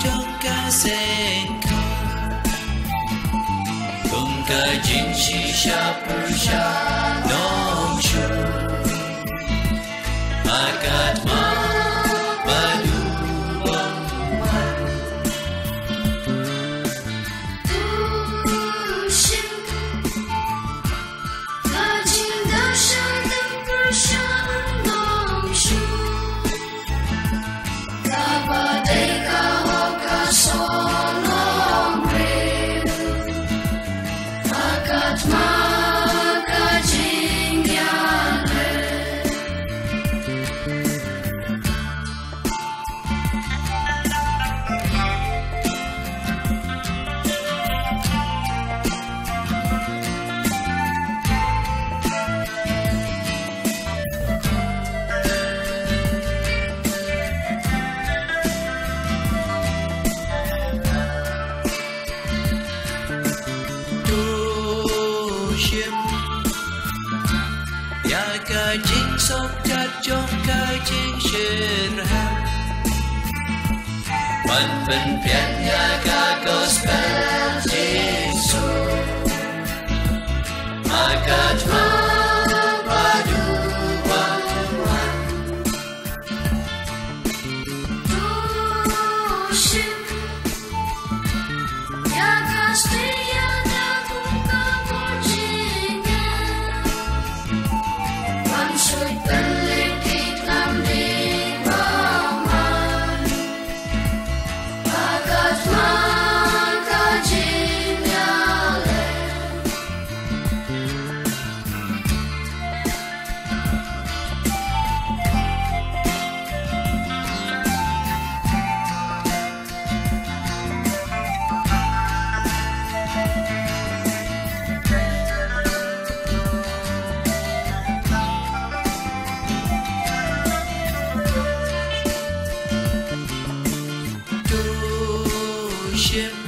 jongka senka Tungka jinshi shapursha nokshu Akatma badu bangwan Dushin Lajin dashan dampurshan nokshu Kabadeka hoka solong rev Akatma kajing yale Shim Yaka jing sok chat jongka jing shirham One pen pian yaka gospel jisu Akatma badu bangwan Dushin Yakastia dakunga mojinga Mansui pelikit lamdik maman Akatma kajing yale Shim